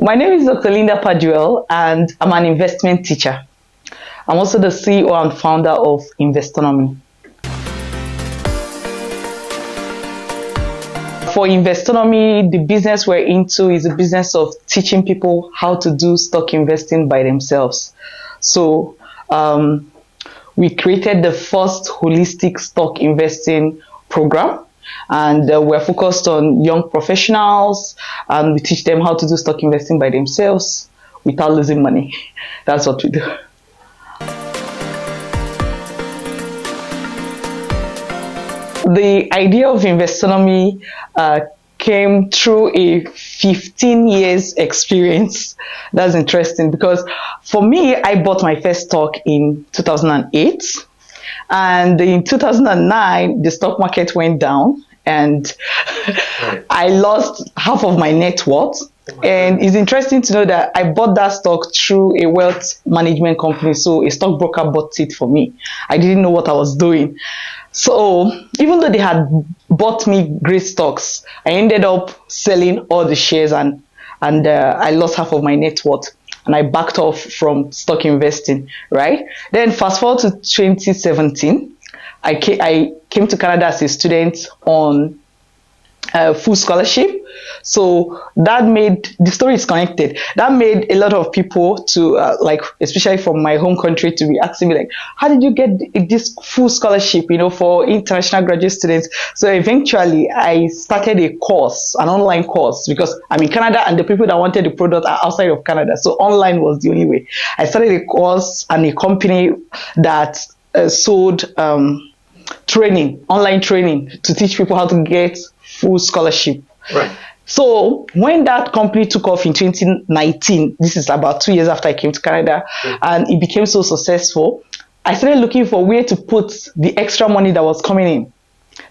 My name is Dr. Linda Pajoel, and I'm an investment teacher. I'm also the CEO and founder of Investonomy. For Investonomy, the business we're into is a business of teaching people how to do stock investing by themselves. So we created the first holistic stock investing program, and we're focused on young professionals, and we teach them how to do stock investing by themselves without losing money. That's what we do. The idea of Investonomy came through a 15 years experience. That's interesting because for me, I bought my first stock in 2008. And in 2009, the stock market went down and I lost half of my net worth. And it's interesting to know that I bought that stock through a wealth management company. So a stockbroker bought it for me. I didn't know what I was doing. So even though they had bought me great stocks, I ended up selling all the shares and I lost half of my net worth. And I backed off from stock investing, right? Then fast forward to 2017, I came to Canada as a student on full scholarship. So that made, the story is connected. That made a lot of people to, especially from my home country, to be asking me like, how did you get this full scholarship, for international graduate students? So eventually I started a course, an online course, because I'm in Canada and the people that wanted the product are outside of Canada. So online was the only way. I started a course and a company that sold online training to teach people how to get full scholarship. Right. So when that company took off in 2019, this is about 2 years after I came to Canada, and it became so successful, I started looking for where to put the extra money that was coming in.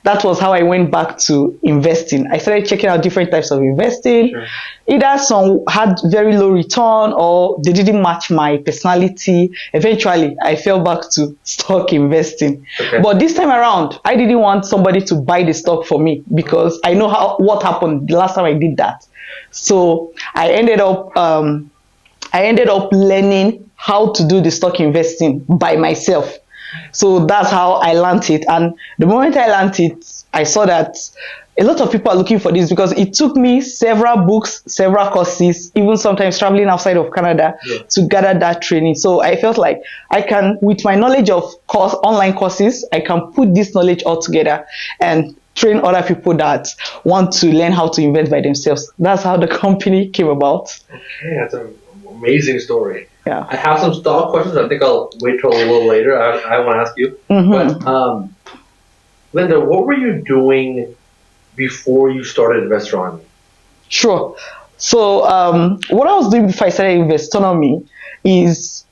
That was how I went back to investing. I started checking out different types of investing. Sure. Either some had very low return or they didn't match my personality. Eventually, I fell back to stock investing. Okay. But this time around, I didn't want somebody to buy the stock for me because I know what happened the last time I did that. So I ended up learning how to do the stock investing by myself. So that's how I learned it. And the moment I learned it, I saw that a lot of people are looking for this because it took me several books, several courses, even sometimes traveling outside of Canada to gather that training. So I felt like I can, with my knowledge of online courses, I can put this knowledge all together and train other people that want to learn how to invest by themselves. That's how the company came about. Okay, that's an amazing story. Yeah. I have some stock questions. I think I'll wait till a little later. I want to ask you. Mm-hmm. But Linda, what were you doing before you started Investonomy? Sure. So what I was doing before I started Investonomy is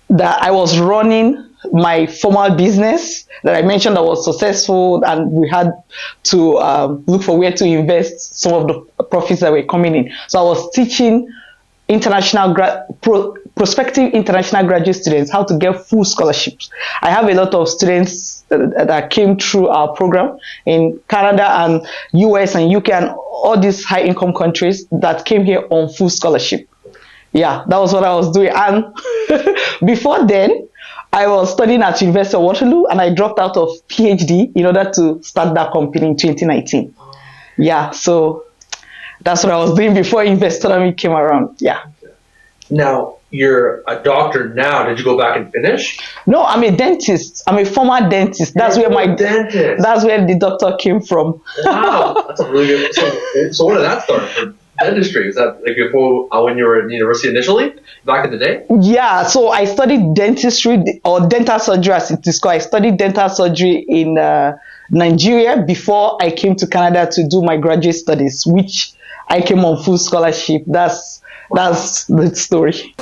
that I was running my formal business that I mentioned that was successful, and we had to look for where to invest some of the profits that were coming in. So I was teaching prospective international graduate students how to get full scholarships. I have a lot of students that came through our program in Canada and US and UK and all these high income countries that came here on full scholarship. Yeah, that was what I was doing. And before then, I was studying at University of Waterloo and I dropped out of PhD in order to start that company in 2019. Yeah, so that's what I was doing before Investonomy came around. Yeah. Now, you're a doctor now. Did you go back and finish? No, I'm a dentist. I'm a former dentist. That's where that's where the doctor came from. Wow, that's a really good. So when did that start for dentistry? Is that like before when you were in university initially, back in the day? Yeah, so I studied dentistry or dental surgery as it is called. I studied dental surgery in Nigeria before I came to Canada to do my graduate studies, which I came on full scholarship. That's the story.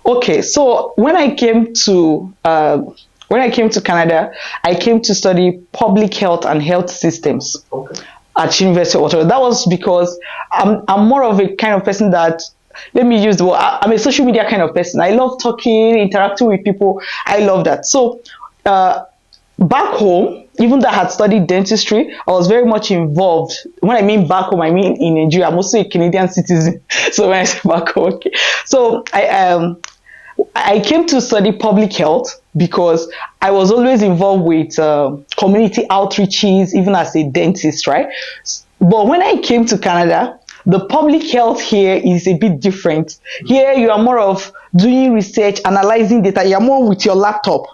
Okay, so when I came to Canada, I came to study public health and health systems at University of Waterloo. That was because I'm more of a kind of person that, let me use the word, I'm a social media kind of person. I love talking, interacting with people. I love that. So back home, even though I had studied dentistry, I was very much involved. When I mean back home, I mean in Nigeria. I'm also a Canadian citizen. So when I say back home, okay. So I came to study public health because I was always involved with community outreaches, even as a dentist, right? But when I came to Canada, the public health here is a bit different. Here, you are more of doing research, analyzing data. You're more with your laptop.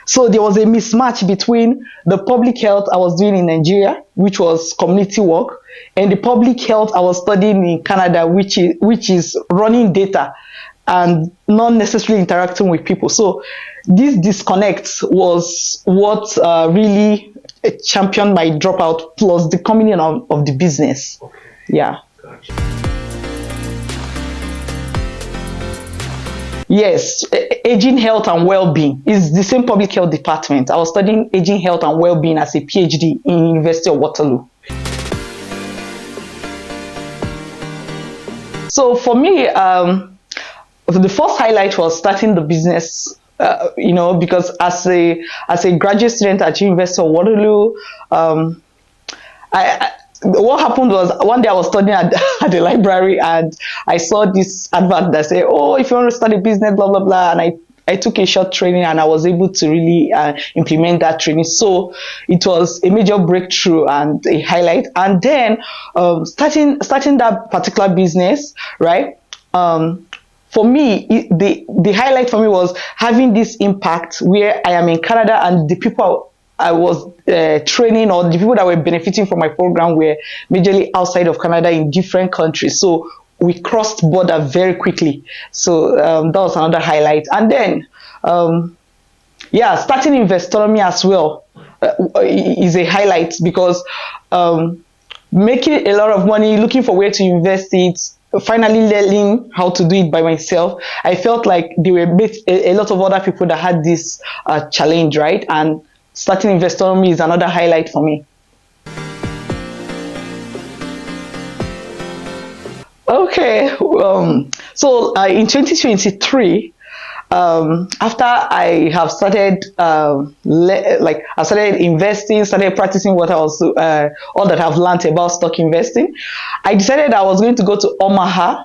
So there was a mismatch between the public health I was doing in Nigeria, which was community work, and the public health I was studying in Canada, which is running data and not necessarily interacting with people. So this disconnect was what really championed my dropout, plus the coming in of the business. Okay. Yeah. Gotcha. Yes, aging health and well-being is the same public health department. I was studying aging health and well-being as a PhD in University of Waterloo. So for me, the first highlight was starting the business. Because as a graduate student at University of Waterloo, what happened was one day I was studying at the library, and I saw this advert that said, "Oh, if you want to start a business, blah blah blah," and I took a short training, and I was able to really implement that training. So it was a major breakthrough and a highlight. And then starting that particular business, right? For me, the highlight for me was having this impact where I am in Canada, and the people I was training, or the people that were benefiting from my program, were majorly outside of Canada in different countries. So we crossed border very quickly. So that was another highlight. And then, starting Investonomy as well is a highlight, because making a lot of money, looking for where to invest it, finally learning how to do it by myself. I felt like there were a lot of other people that had this challenge, right? And starting Investonomy is another highlight for me. Okay, so in 2023, after I have started, I started investing, started practicing what I was, all that I've learned about stock investing, I decided I was going to go to Omaha,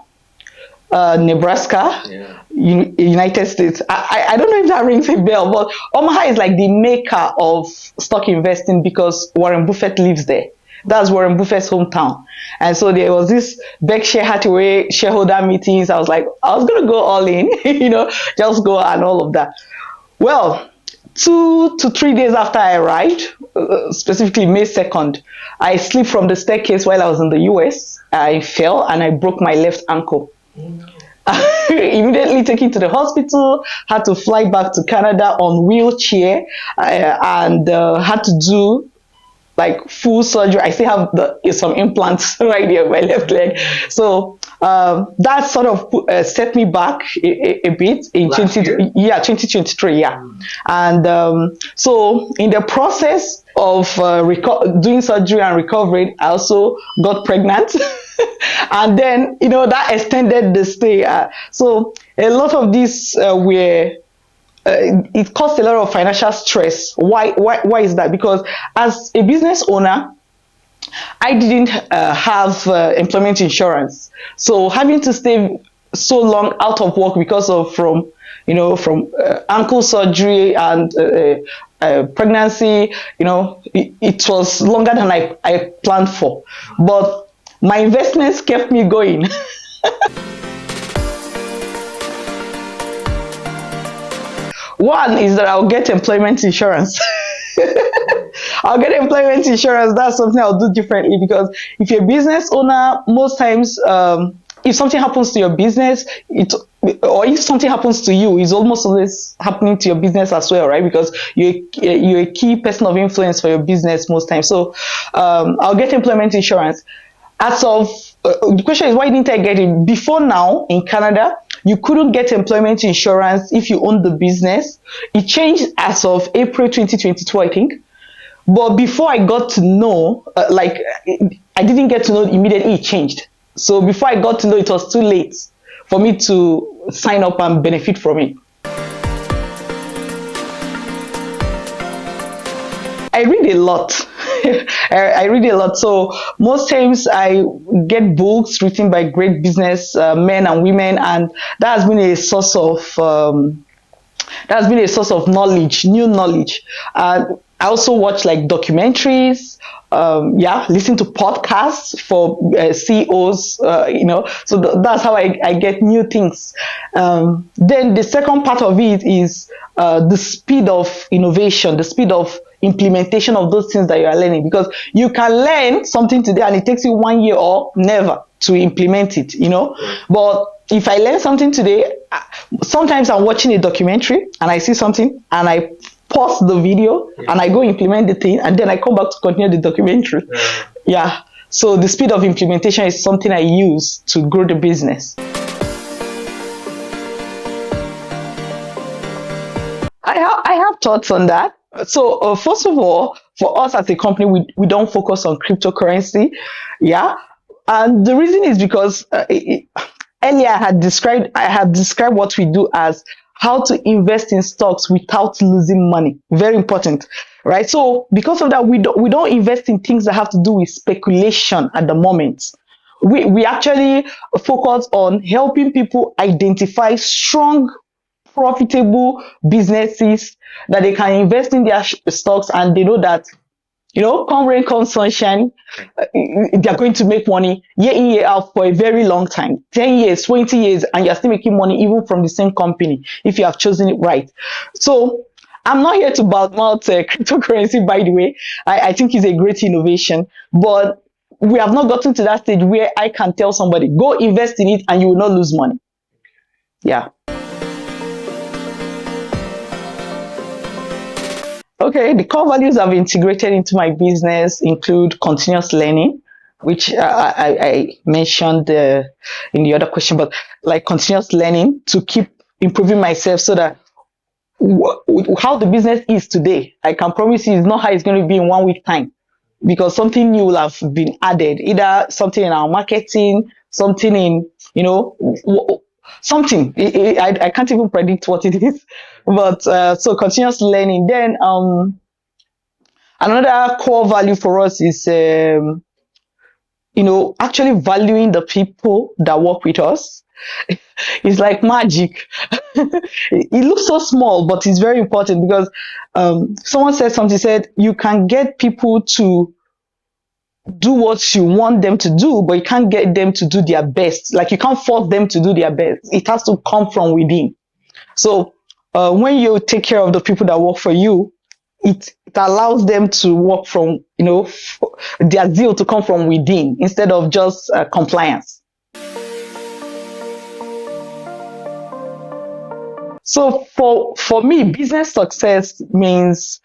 Nebraska, United States. I don't know if that rings a bell, but Omaha is like the mecca of stock investing because Warren Buffett lives there. That's Warren Buffett's hometown. And so there was this Berkshire Hathaway shareholder meetings. I was like, I was going to go all in, just go and all of that. Well, 2 to 3 days after I arrived, specifically May 2nd, I slipped from the staircase while I was in the US. I fell and I broke my left ankle. Immediately taken to the hospital, had to fly back to Canada on wheelchair, and had to do like full surgery. I still have some implants right here on my left leg. So that sort of set me back a bit in 2023. Yeah. And so in the process of doing surgery and recovering, I also got pregnant. And then, that extended the stay. So a lot of these were, it caused a lot of financial stress. Why is that? Because as a business owner, I didn't have employment insurance. So having to stay so long out of work because of from ankle surgery and pregnancy, it was longer than I planned for. But my investments kept me going. One is that I'll get employment insurance. I'll get employment insurance. That's something I'll do differently, because if you're a business owner, most times, if something happens to your business, or if something happens to you, it's almost always happening to your business as well, right? Because you're a key person of influence for your business most times. So I'll get employment insurance. As of the question is, why didn't I get it before now? In Canada, you couldn't get employment insurance if you owned the business. It changed as of April 2022, I think. But before I got to know, I didn't get to know immediately it changed. So before I got to know, it was too late for me to sign up and benefit from it. I read a lot. I read a lot. So most times I get books written by great business men and women, and that has been a source of knowledge, new knowledge. I also watch like documentaries. Yeah, listen to podcasts for CEOs. So that's how I get new things. Then the second part of it is the speed of innovation, the speed of implementation of those things that you are learning, because you can learn something today and it takes you 1 year or never to implement it, but if I learn something today, sometimes I'm watching a documentary and I see something and I pause the video and I go implement the thing and then I come back to continue the documentary. Yeah. So the speed of implementation is something I use to grow the business. I have thoughts on that. So first of all, for us as a company, we don't focus on cryptocurrency. Yeah. And the reason is because earlier I had described what we do as how to invest in stocks without losing money. Very important, right? So because of that, we don't invest in things that have to do with speculation at the moment. We actually focus on helping people identify strong, profitable businesses that they can invest in their stocks, and they know that, come rain, come sunshine, they're going to make money year in, year out for a very long time, 10 years, 20 years, and you're still making money even from the same company if you have chosen it right. So I'm not here to badmouth cryptocurrency, by the way. I think it's a great innovation, but we have not gotten to that stage where I can tell somebody, go invest in it and you will not lose money. Yeah. Okay, the core values I've integrated into my business include continuous learning, which I mentioned in the other question, but like continuous learning to keep improving myself so that how the business is today, I can promise you, is not how it's going to be in 1 week time, because something new will have been added, either something in our marketing, something in, something. I can't even predict what it is, but so continuous learning. Then another core value for us is actually valuing the people that work with us. It's like magic. It looks so small, but it's very important, because someone said you can get people to do what you want them to do, but you can't get them to do their best. Like, you can't force them to do their best. It has to come from within. So when you take care of the people that work for you, it allows them to work from, their zeal to come from within instead of just compliance. So for me, business success means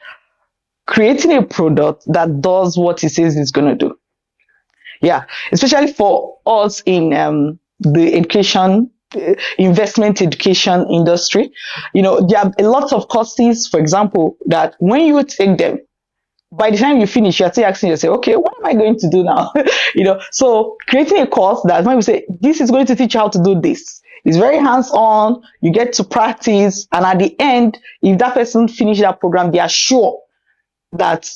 creating a product that does what it says it's going to do. Yeah, especially for us in the education, investment education industry. There are a lot of courses, for example, that when you take them, by the time you finish, you're still asking yourself, okay, what am I going to do now? So creating a course that when we say, this is going to teach you how to do this, it's very hands-on, you get to practice, and at the end, if that person finishes that program, they are sure that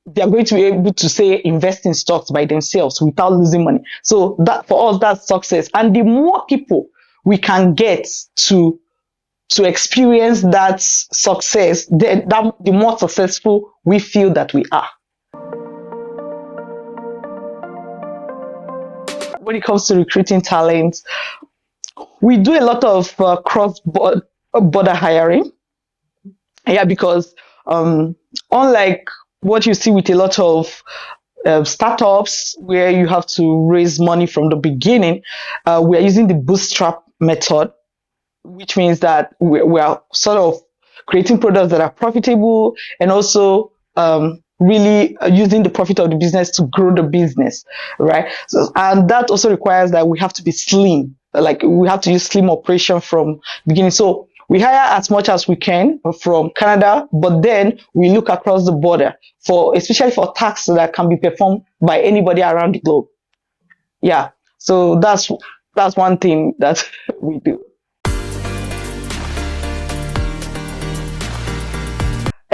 they are going to be able to say invest in stocks by themselves without losing money. So that, for us, that's success. And the more people we can get to experience that success, the more successful we feel that we are. When it comes to recruiting talent, we do a lot of cross-border hiring. Yeah, because unlike what you see with a lot of startups where you have to raise money from the beginning, we are using the bootstrap method, which means that we are sort of creating products that are profitable, and also really using the profit of the business to grow the business, right? So, and that also requires that we have to be slim, like we have to use slim operation from beginning. So we hire as much as we can from Canada, but then we look across the border especially for tasks that can be performed by anybody around the globe. Yeah, so that's one thing that we do.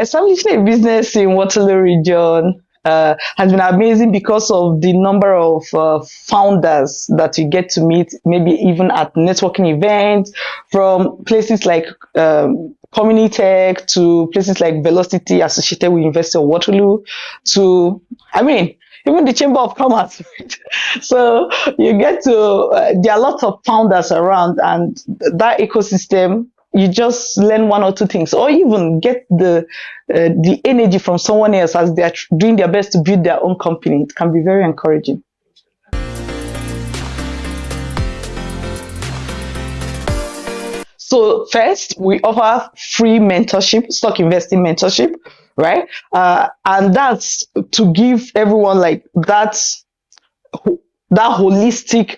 establishing a business in Waterloo region has been amazing because of the number of founders that you get to meet, maybe even at networking events, from places like Communitech to places like Velocity associated with University of Waterloo to, I mean, even the Chamber of Commerce. Right? So you get to, there are lots of founders around, and that ecosystem, you just learn one or two things, or even get the energy from someone else as they're doing their best to build their own company. It can be very encouraging. So first, we offer free mentorship, stock investing mentorship, right? And that's to give everyone like that holistic,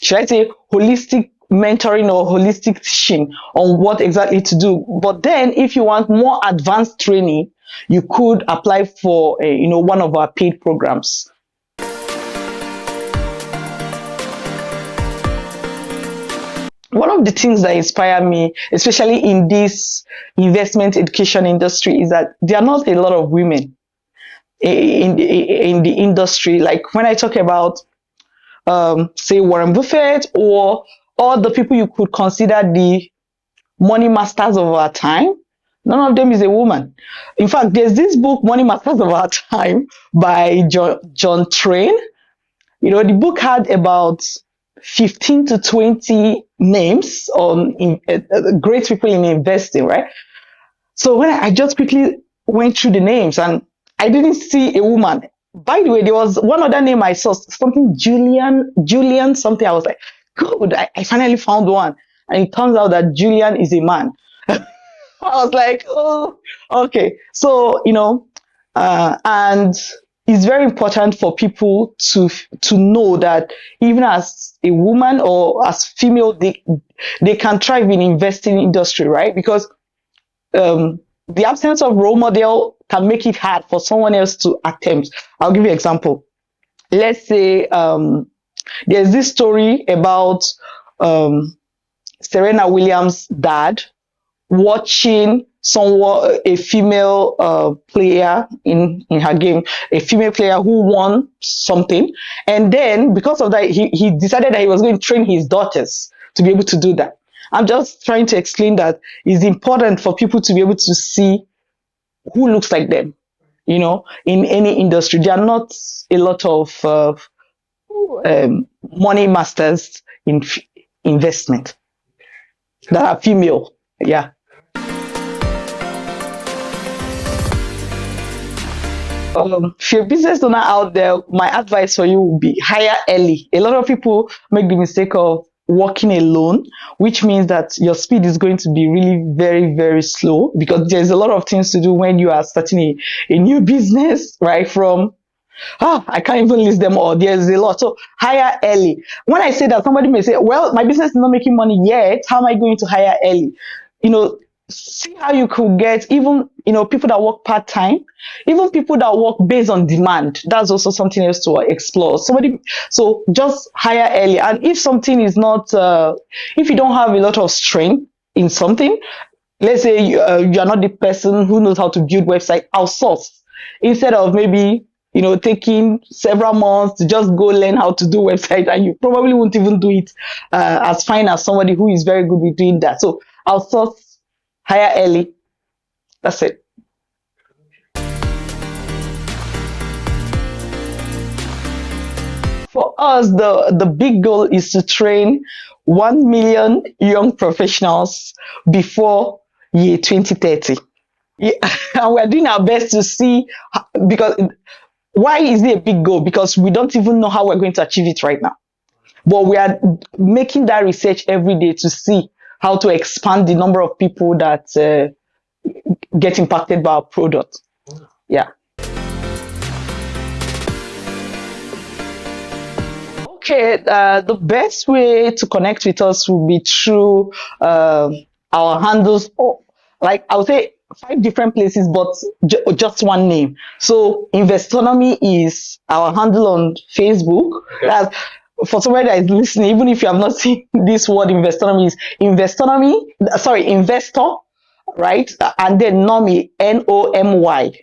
should I say, holistic mentoring or holistic teaching on what exactly to do. But then, if you want more advanced training, you could apply for, one of our paid programs. One of the things that inspire me, especially in this investment education industry, is that there are not a lot of women in the industry. Like when I talk about, say, Warren Buffett or all the people you could consider the money masters of our time, none of them is a woman. In fact, there's this book, Money Masters of Our Time, by John Train. The book had about 15 to 20 names on great people in investing, right? So when I just quickly went through the names and I didn't see a woman. By the way, there was one other name I saw, something Julian something. I was like, good, I finally found one. And it turns out that Julian is a man. I was like, oh, okay. So, and it's very important for people to know that even as a woman or as female, they can thrive in investing industry, right? Because the absence of role model can make it hard for someone else to attempt. I'll give you an example. Let's say there's this story about Serena Williams' dad watching a female player in her game, a female player who won something, and then because of that, he decided that he was going to train his daughters to be able to do that. I'm just trying to explain that it's important for people to be able to see who looks like them. In any industry, there are not a lot of money masters in investment that are female. Yeah. If you're a business owner out there, my advice for you would be hire early. A lot of people make the mistake of working alone, which means that your speed is going to be really very, very slow because there's a lot of things to do when you are starting a new business, right? From I can't even list them all. There's a lot. So hire early. When I say that, somebody may say, well, my business is not making money yet. How am I going to hire early? See how you could get even, people that work part-time, even people that work based on demand. That's also something else to explore. So just hire early. And if something is not, if you don't have a lot of strength in something, let's say you are not the person who knows how to build website, outsource. Instead of maybe, taking several months to just go learn how to do website, and you probably won't even do it as fine as somebody who is very good with doing that. So outsource, hire early. That's it. For us, the big goal is to train 1 million young professionals before year 2030. Yeah, and we're doing our best to see, because why is it a big goal? Because we don't even know how we're going to achieve it right now. But we are making that research every day to see how to expand the number of people that get impacted by our product. Yeah. Okay, the best way to connect with us will be through our handles. Like I would say 5 different places, but just one name. So Investonomy is our handle on Facebook. Okay. That's, for somebody that is listening, even if you have not seen this word Investonomy, is Investonomy, sorry, Investor right? And then Nomi, Nomy.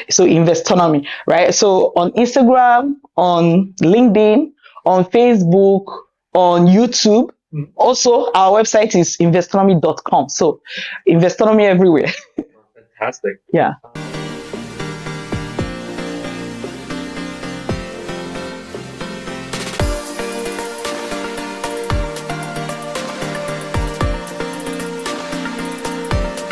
So Investonomy, right? So on Instagram, on LinkedIn, on Facebook, on YouTube. Also, our website is investonomy.com. So Investonomy everywhere. Fantastic. Yeah.